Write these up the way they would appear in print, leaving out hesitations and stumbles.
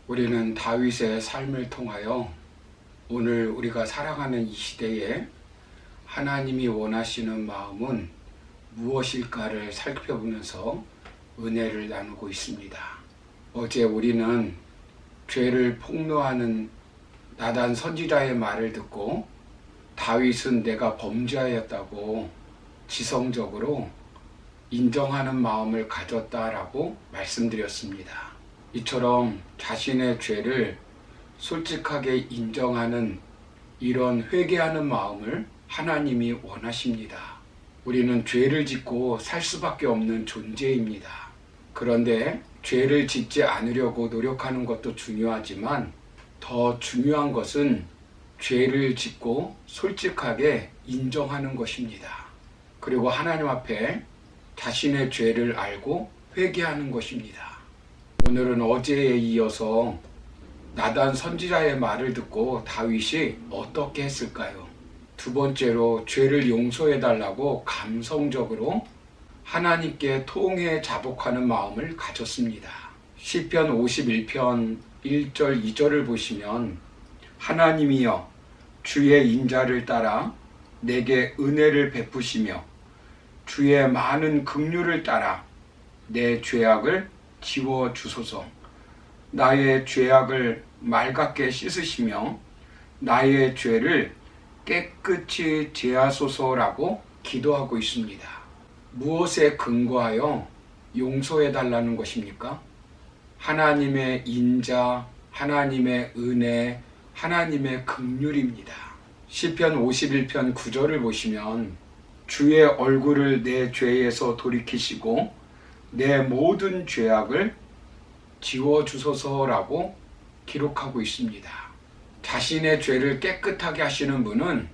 우리는 다윗의 삶을 통하여 오늘 우리가 살아가는 이 시대에 하나님이 원하시는 마음은 무엇일까를 살펴보면서 은혜를 나누고 있습니다. 어제 우리는 죄를 폭로하는 나단 선지자의 말을 듣고 다윗은 내가 범죄하였다고 지성적으로 인정하는 마음을 가졌다라고 말씀드렸습니다. 이처럼 자신의 죄를 솔직하게 인정하는 이런 회개하는 마음을 하나님이 원하십니다. 우리는 죄를 짓고 살 수밖에 없는 존재입니다. 그런데 죄를 짓지 않으려고 노력하는 것도 중요하지만 더 중요한 것은 죄를 짓고 솔직하게 인정하는 것입니다. 그리고 하나님 앞에 자신의 죄를 알고 회개하는 것입니다. 오늘은 어제에 이어서 나단 선지자의 말을 듣고 다윗이 어떻게 했을까요? 두 번째로 죄를 용서해달라고 감성적으로 하나님께 통해 자복하는 마음을 가졌습니다. 시편 51편 1절 2절을 보시면 하나님이여 주의 인자를 따라 내게 은혜를 베푸시며 주의 많은 긍휼을 따라 내 죄악을 지워 주소서. 나의 죄악을 맑게 씻으시며 나의 죄를 깨끗이 제하소서라고 기도하고 있습니다. 무엇에 근거하여 용서해 달라는 것입니까? 하나님의 인자, 하나님의 은혜, 하나님의 긍휼입니다. 시편 51편 9절을 보시면 주의 얼굴을 내 죄에서 돌이키시고 내 모든 죄악을 지워주소서라고 기록하고 있습니다. 자신의 죄를 깨끗하게 하시는 분은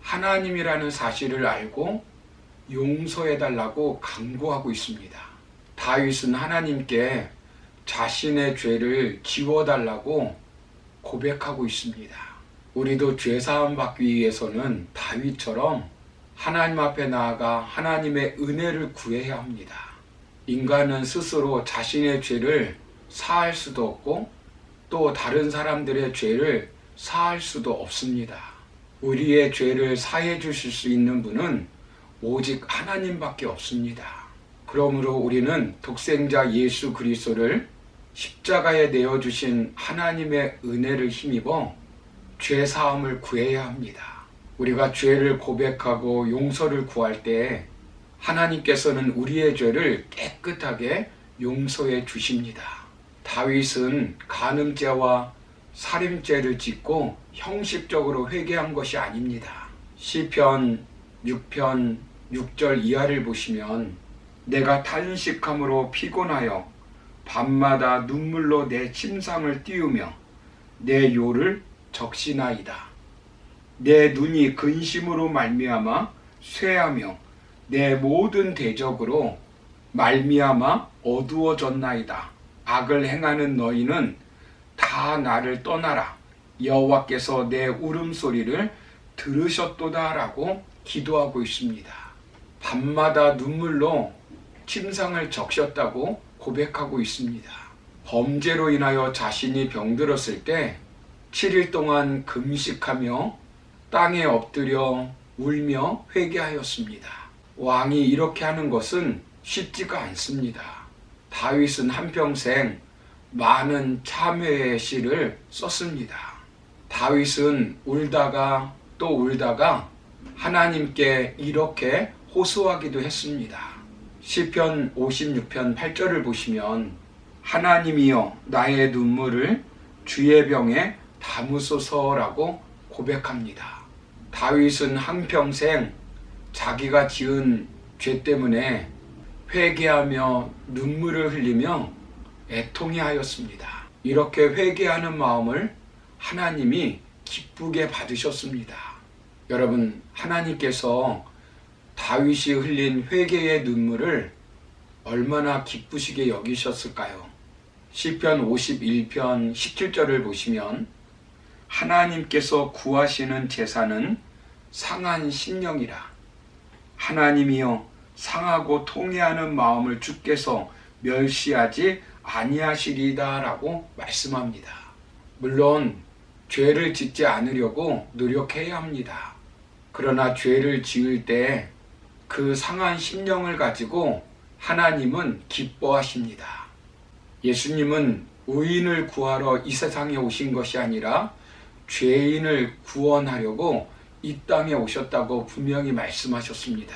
하나님이라는 사실을 알고 용서해달라고 강구하고 있습니다. 다윗은 하나님께 자신의 죄를 지워달라고 고백하고 있습니다. 우리도 죄사함 받기 위해서는 다윗처럼 하나님 앞에 나아가 하나님의 은혜를 구해야 합니다. 인간은 스스로 자신의 죄를 사할 수도 없고 또 다른 사람들의 죄를 사할 수도 없습니다. 우리의 죄를 사해 주실 수 있는 분은 오직 하나님밖에 없습니다. 그러므로 우리는 독생자 예수 그리스도를 십자가에 내어주신 하나님의 은혜를 힘입어 죄 사함을 구해야 합니다. 우리가 죄를 고백하고 용서를 구할 때 하나님께서는 우리의 죄를 깨끗하게 용서해 주십니다. 다윗은 간음죄와 살인죄를 짓고 형식적으로 회개한 것이 아닙니다. 시편 6편 6절 이하를 보시면 내가 탄식함으로 피곤하여 밤마다 눈물로 내 침상을 띄우며 내 요를 적시나이다. 내 눈이 근심으로 말미암아 쇠하며 내 모든 대적으로 말미암아 어두워졌나이다. 악을 행하는 너희는 다 나를 떠나라. 여호와께서 내 울음소리를 들으셨도다라고 기도하고 있습니다. 밤마다 눈물로 침상을 적셨다고 고백하고 있습니다. 범죄로 인하여 자신이 병들었을 때 7일 동안 금식하며 땅에 엎드려 울며 회개하였습니다. 왕이 이렇게 하는 것은 쉽지가 않습니다. 다윗은 한평생 많은 참회의 시를 썼습니다. 다윗은 울다가 또 울다가 하나님께 이렇게 호소하기도 했습니다. 시편 56편 8절을 보시면 하나님이여 나의 눈물을 주의 병에 담으소서라고 고백합니다. 다윗은 한평생 자기가 지은 죄 때문에 회개하며 눈물을 흘리며 애통해하였습니다. 이렇게 회개하는 마음을 하나님이 기쁘게 받으셨습니다. 여러분, 하나님께서 다윗이 흘린 회개의 눈물을 얼마나 기쁘시게 여기셨을까요? 시편 51편 17절을 보시면 하나님께서 구하시는 제사는 상한 심령이라. 하나님이여 상하고 통회하는 마음을 주께서 멸시하지 아니하시리다라고 말씀합니다. 물론 죄를 짓지 않으려고 노력해야 합니다. 그러나 죄를 지을 때 그 상한 심령을 가지고 하나님은 기뻐하십니다. 예수님은 의인을 구하러 이 세상에 오신 것이 아니라 죄인을 구원하려고 이 땅에 오셨다고 분명히 말씀하셨습니다.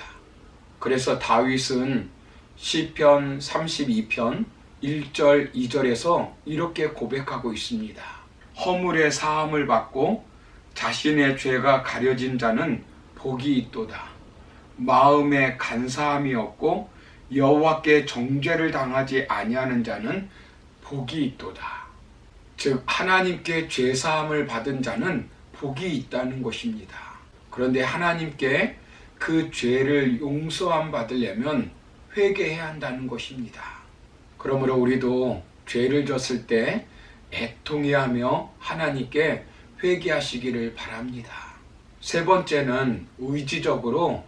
그래서 다윗은 시편 32편 1절 2절에서 이렇게 고백하고 있습니다. 허물의 사함을 받고 자신의 죄가 가려진 자는 복이 있도다. 마음에 간사함이 없고 여호와께 정죄를 당하지 아니하는 자는 복이 있도다. 즉 하나님께 죄사함을 받은 자는 복이 있다는 것입니다. 그런데 하나님께 그 죄를 용서함 받으려면 회개해야 한다는 것입니다. 그러므로 우리도 죄를 졌을 때 애통해야 하며 하나님께 회개하시기를 바랍니다. 세 번째는 의지적으로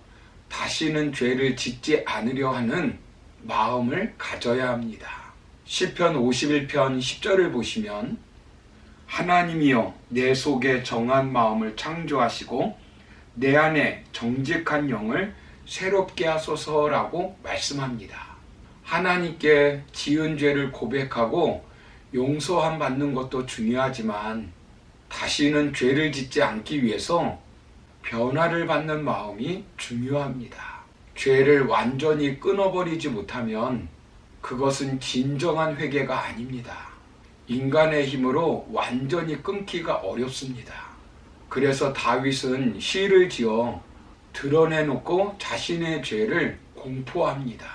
다시는 죄를 짓지 않으려 하는 마음을 가져야 합니다. 시편 51편 10절을 보시면 하나님이여 내 속에 정한 마음을 창조하시고 내 안에 정직한 영을 새롭게 하소서라고 말씀합니다. 하나님께 지은 죄를 고백하고 용서함 받는 것도 중요하지만 다시는 죄를 짓지 않기 위해서 변화를 받는 마음이 중요합니다. 죄를 완전히 끊어버리지 못하면 그것은 진정한 회개가 아닙니다. 인간의 힘으로 완전히 끊기가 어렵습니다. 그래서 다윗은 시를 지어 드러내놓고 자신의 죄를 공포합니다.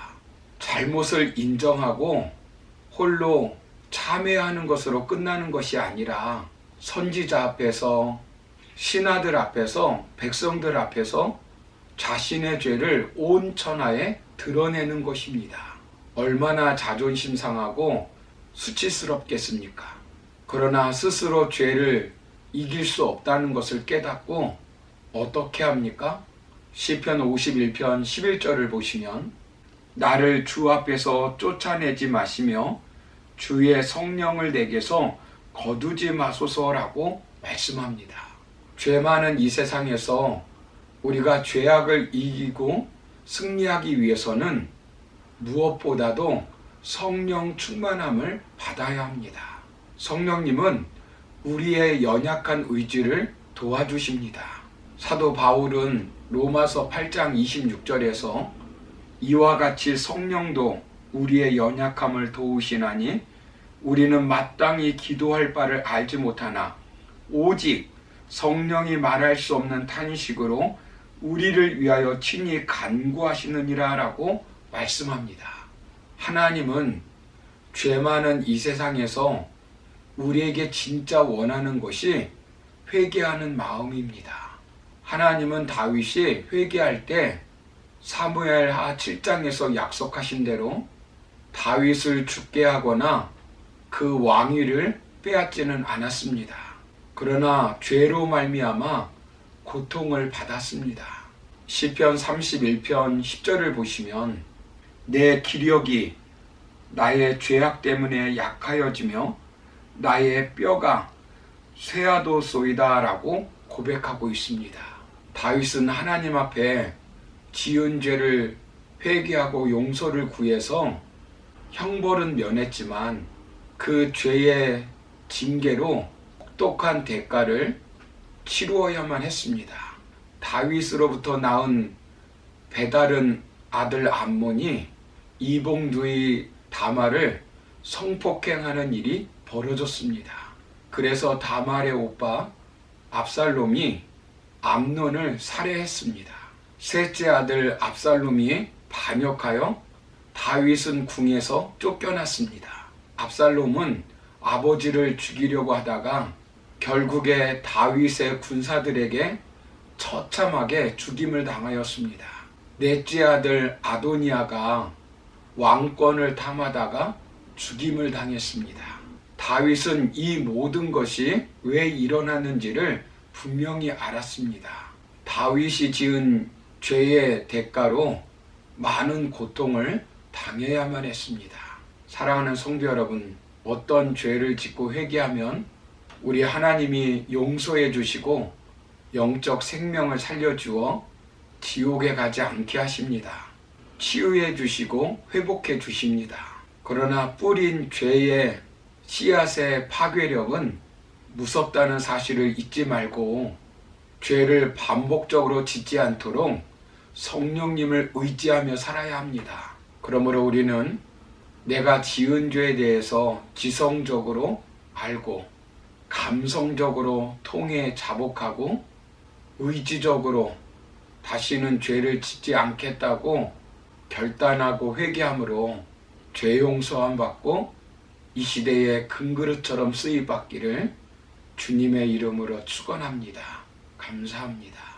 잘못을 인정하고 홀로 참회하는 것으로 끝나는 것이 아니라 선지자 앞에서 신하들 앞에서 백성들 앞에서 자신의 죄를 온 천하에 드러내는 것입니다. 얼마나 자존심 상하고 수치스럽겠습니까? 그러나 스스로 죄를 이길 수 없다는 것을 깨닫고 어떻게 합니까? 시편 51편 11절을 보시면 나를 주 앞에서 쫓아내지 마시며 주의 성령을 내게서 거두지 마소서라고 말씀합니다. 죄 많은 이 세상에서 우리가 죄악을 이기고 승리하기 위해서는 무엇보다도 성령 충만함을 받아야 합니다. 성령님은 우리의 연약한 의지를 도와주십니다. 사도 바울은 로마서 8장 26절에서 이와 같이 성령도 우리의 연약함을 도우시나니 우리는 마땅히 기도할 바를 알지 못하나 오직 성령이 말할 수 없는 탄식으로 우리를 위하여 친히 간구하시느니라 라고 말씀합니다. 하나님은 죄 많은 이 세상에서 우리에게 진짜 원하는 것이 회개하는 마음입니다. 하나님은 다윗이 회개할 때 사무엘하 7장에서 약속하신 대로 다윗을 죽게 하거나 그 왕위를 빼앗지는 않았습니다. 그러나 죄로 말미암아 고통을 받았습니다. 시편 31편 10절을 보시면 내 기력이 나의 죄악 때문에 약하여지며 나의 뼈가 쇠하도소이다 라고 고백하고 있습니다. 다윗은 하나님 앞에 지은 죄를 회개하고 용서를 구해서 형벌은 면했지만 그 죄의 징계로 혹독한 대가를 치루어야만 했습니다. 다윗으로부터 낳은 배다른 아들 암몬이 이봉두의 다말을 성폭행하는 일이 벌어졌습니다. 그래서 다말의 오빠 압살롬이 암논을 살해했습니다. 셋째 아들 압살롬이 반역하여 다윗은 궁에서 쫓겨났습니다. 압살롬은 아버지를 죽이려고 하다가 결국에 다윗의 군사들에게 처참하게 죽임을 당하였습니다. 넷째 아들 아도니아가 왕권을 탐하다가 죽임을 당했습니다. 다윗은 이 모든 것이 왜 일어났는지를 분명히 알았습니다. 다윗이 지은 죄의 대가로 많은 고통을 당해야만 했습니다. 사랑하는 성도 여러분, 어떤 죄를 짓고 회개하면 우리 하나님이 용서해 주시고 영적 생명을 살려주어 지옥에 가지 않게 하십니다. 치유해 주시고 회복해 주십니다. 그러나 뿌린 죄의 씨앗의 파괴력은 무섭다는 사실을 잊지 말고 죄를 반복적으로 짓지 않도록 성령님을 의지하며 살아야 합니다. 그러므로 우리는 내가 지은 죄에 대해서 지성적으로 알고 감성적으로 통해 자복하고 의지적으로 다시는 죄를 짓지 않겠다고 결단하고 회개함으로 죄 용서함 받고 이 시대의 금그릇처럼 쓰임받기를 주님의 이름으로 축원합니다. 감사합니다.